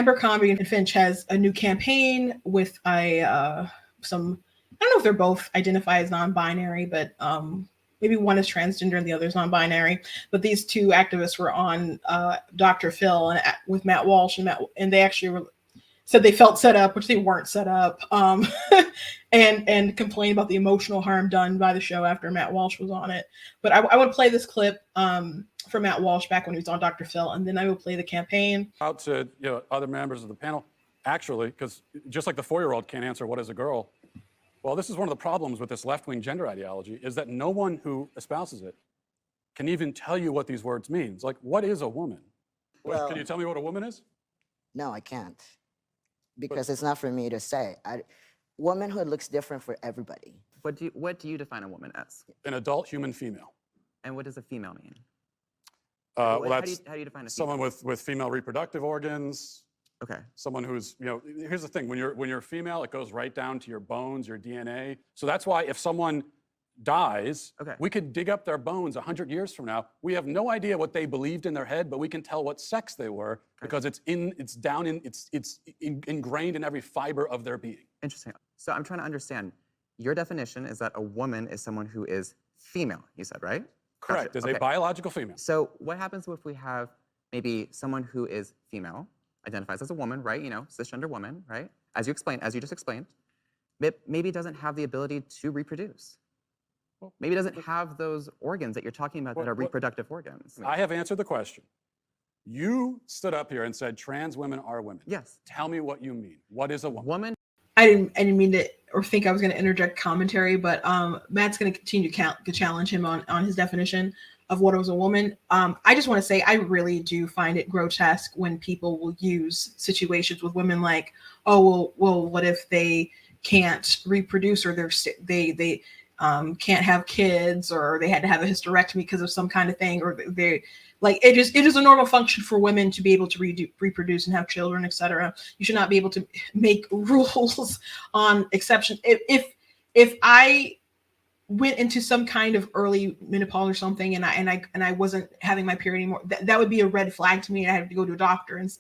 Abercrombie and Finch has a new campaign with some, I don't know if they're both identify as non-binary, but maybe one is transgender and the other is non-binary. But these two activists were on Dr. Phil and with Matt Walsh, and they actually said they felt set up, which they weren't set up, and complained about the emotional harm done by the show after Matt Walsh was on it. But I would play this clip for Matt Walsh back when he was on Dr. Phil, and then I will play the campaign. Out to other members of the panel, actually, because just like the 4-year-old can't answer what is a girl, well, this is one of the problems with this left-wing gender ideology, is that no one who espouses it can even tell you what these words mean. Like, what is a woman? Well, can you tell me what a woman is? No, I can't. Because it's not for me to say. Womanhood looks different for everybody. What do you define a woman as? An adult human female. And what does a female mean? Well, that's how do you define a female? someone with female reproductive organs. Okay. Someone who's, here's the thing, when you're female, it goes right down to your bones, your DNA. So that's why if someone dies, we could dig up their bones 100 years from now. We have no idea what they believed in their head, but we can tell what sex they were because it's ingrained in every fiber of their being. Interesting. So I'm trying to understand. Your definition is that a woman is someone who is female, you said, right? Correct, is a biological female. So what happens if we have maybe someone who is female, identifies as a woman, right? Cisgender woman, right? As you just explained, maybe doesn't have the ability to reproduce. Maybe doesn't have those organs that you're talking about that are reproductive organs. I have answered the question. You stood up here and said trans women are women. Yes. Tell me what you mean. What is a woman? I didn't mean to or think I was going to interject commentary, but Matt's going to continue to challenge him on his definition of what was a woman. I just want to say I really do find it grotesque when people will use situations with women like, oh, well, what if they can't reproduce or they can't have kids or they had to have a hysterectomy because of some kind of thing, or they like it is a normal function for women to be able to reproduce and have children, etc. You should not be able to make rules on exception. If I went into some kind of early menopause or something and I wasn't having my period anymore, that would be a red flag to me. I have to go to a doctor and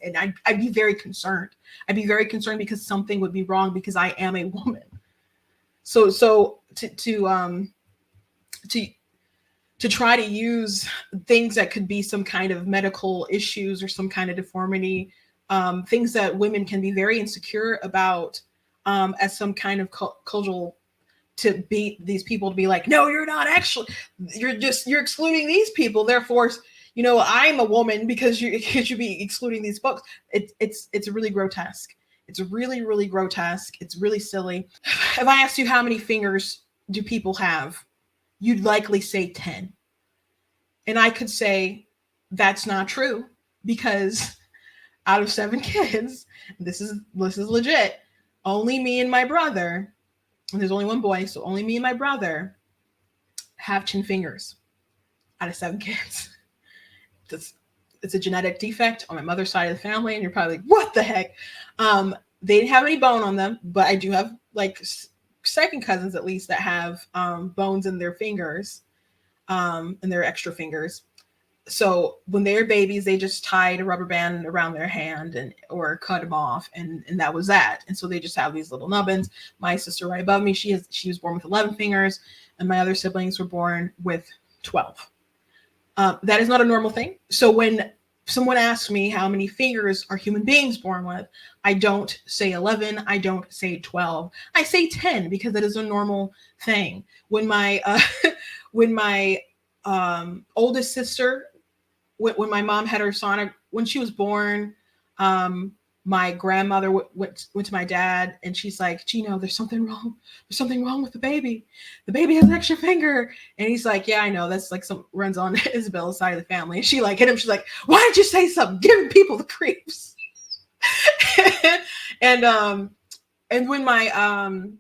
I'd be very concerned. I'd be very concerned because something would be wrong because I am a woman. So to try to use things that could be some kind of medical issues or some kind of deformity, things that women can be very insecure about, as some kind of cultural, to beat these people to be like, no, you're not actually, you're excluding these people. Therefore, I'm a woman because you should be excluding these folks. It's really grotesque. It's really, really grotesque. It's really silly. If I asked you how many fingers do people have, you'd likely say 10. And I could say that's not true because out of 7 kids, this is legit, only me and my brother, and there's only one boy, so only me and my brother have 10 fingers out of 7 kids. It's a genetic defect on my mother's side of the family, and you're probably like, what the heck? They didn't have any bone on them, but I do have like second cousins at least that have bones in their fingers, and their extra fingers. So when they were babies, they just tied a rubber band around their hand or cut them off, and that was that. And so they just have these little nubbins. My sister right above me, she was born with 11 fingers, and my other siblings were born with 12. That is not a normal thing. So when someone asks me how many fingers are human beings born with, I don't say 11. I don't say 12. I say 10 because that is a normal thing. When my oldest sister, when my mom had her sonic, when she was born, my grandmother went to my dad and she's like, Gino, there's something wrong. There's something wrong with the baby. The baby has an extra finger. And he's like, yeah, I know. That's like runs on Isabella's side of the family. And she like hit him. She's like, why didn't you say something? Giving people the creeps. and when my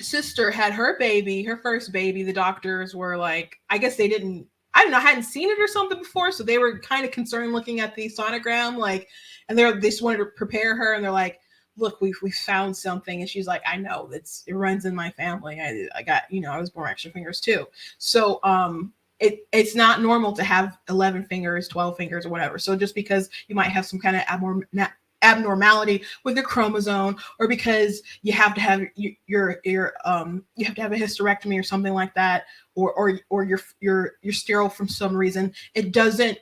sister had her baby, her first baby, the doctors were like, I guess they didn't, I don't know, I hadn't seen it or something before. So they were kind of concerned looking at the sonogram, like, and they just wanted to prepare her. And they're like, look, we found something. And she's like, I know it runs in my family. I got, I was born extra fingers too. So it's not normal to have 11 fingers, 12 fingers or whatever. So just because you might have some kind of abnormality with your chromosome, or because you have to have your you have to have a hysterectomy or something like that, or you're sterile from some reason, it doesn't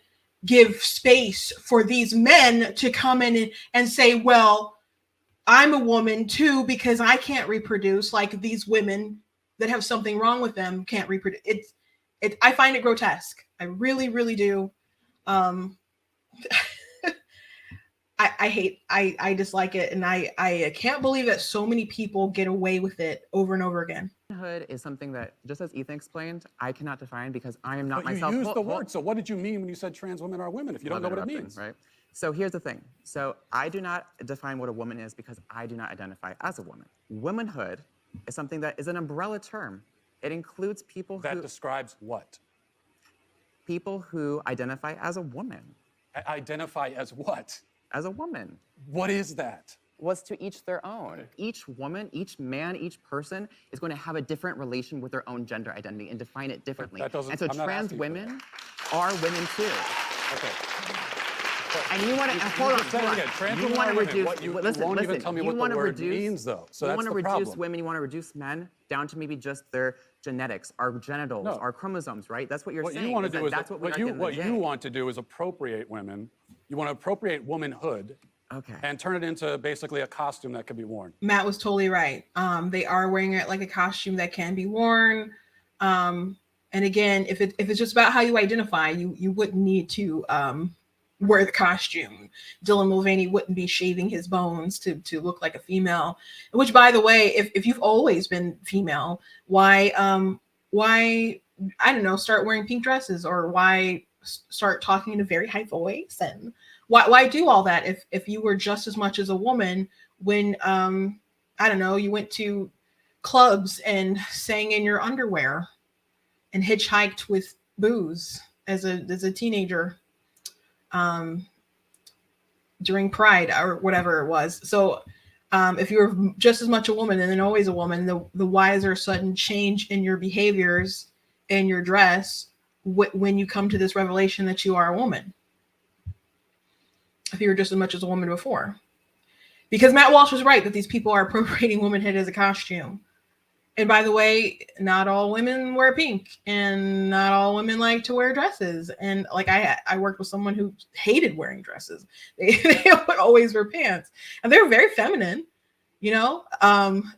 give space for these men to come in and say, well, I'm a woman too because I can't reproduce, like these women that have something wrong with them can't reproduce. I find it grotesque. I really, really do. I dislike it, and I can't believe that so many people get away with it over and over again. Womanhood is something that, just as Ethan explained, I cannot define because I am not But myself. you used the word. So what did you mean when you said trans women are women if you don't know what it means? Right. So here's the thing. So I do not define what a woman is because I do not identify as a woman. Womanhood is something that is an umbrella term. It includes people That describes what? people who identify as a woman. Identify as what? As a woman. What is that? Was to each their own. Each woman, each man, each person is going to have a different relation with their own gender identity and define it differently. That doesn't, and so I'm not trans asking for women are women too. Okay. And you want to hold on. Trans You women want are to women. reduce. What, you listen, won't listen. even tell me You what want the to word reduce. means, though. So you that's want to the reduce problem. women. You want to reduce men down to maybe just their genetics, our genitals, No. our chromosomes, right? That's what you're What saying. you want to do is that's what we are what you want to do is appropriate women. You want to appropriate womanhood. Okay. And turn it into basically a costume that could be worn. Matt was totally right. They are wearing it like a costume that can be worn. And again, if it's just about how you identify, you wouldn't need to wear the costume. Dylan Mulvaney wouldn't be shaving his bones to look like a female. Which, by the way, if you've always been female, why I don't know, start wearing pink dresses, or why start talking in a very high voice, and why do all that if you were just as much as a woman when I don't know, you went to clubs and sang in your underwear and hitchhiked with booze as a teenager during Pride or whatever it was. So if you were just as much a woman and then always a woman, the why is there a sudden change in your behaviors and your dress when you come to this revelation that you are a woman? If you were just as much as a woman before. Because Matt Walsh was right that these people are appropriating womanhood as a costume. And by the way, not all women wear pink, and not all women like to wear dresses. And like I worked with someone who hated wearing dresses. They would always wear pants, and they were very feminine, you know,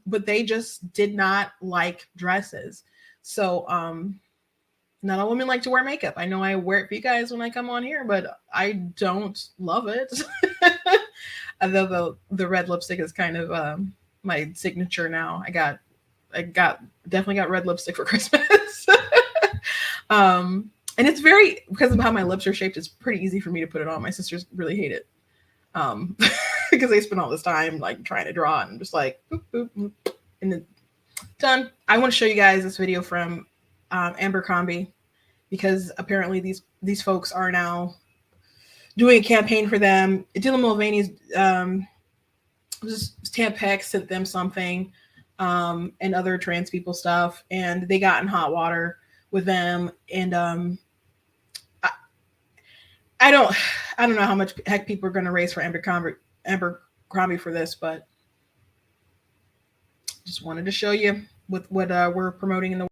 but they just did not like dresses. So not all women like to wear makeup. I know I wear it for you guys when I come on here, but I don't love it. Although the red lipstick is kind of my signature now. I definitely got red lipstick for Christmas. And it's very, because of how my lips are shaped, it's pretty easy for me to put it on. My sisters really hate it. Because they spend all this time like trying to draw it and just like boop, boop, boop, and then done. I want to show you guys this video from Abercrombie, because apparently these folks are now doing a campaign for them. Dylan Mulvaney's Tampax sent them something, and other trans people stuff, and they got in hot water with them. And I don't know how much heck people are going to raise for Abercrombie for this, but just wanted to show you with what we're promoting in the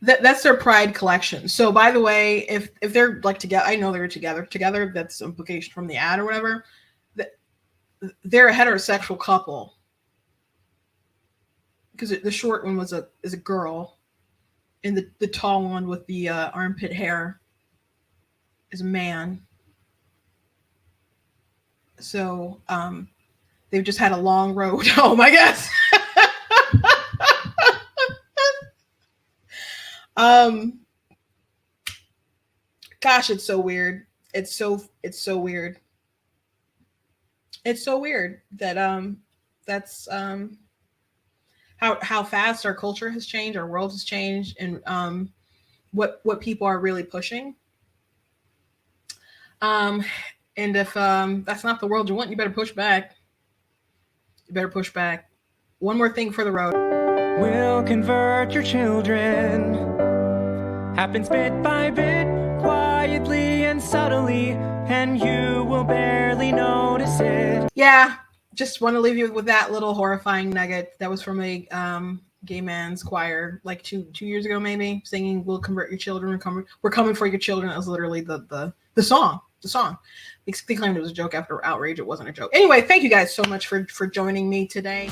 that's their Pride collection. So by the way, if they're like together, I know they're together. That's implication from the ad or whatever. They're a heterosexual couple, because the short one is a girl, and the tall one with the armpit hair is a man. So they've just had a long road. Oh my gosh. Gosh, it's so weird. It's so weird. It's so weird that that's how fast our culture has changed, our world has changed, and what people are really pushing. And if that's not the world you want, you better push back. You better push back. One more thing for the road. We'll convert your children. Happens bit by bit, quietly and subtly, and you will barely notice it. Yeah, just want to leave you with that little horrifying nugget. That was from a gay man's choir like two years ago, maybe, singing "We'll convert your children. We're coming for your children." That was literally the song. The song. They claimed it was a joke after outrage. It wasn't a joke. Anyway, thank you guys so much for joining me today.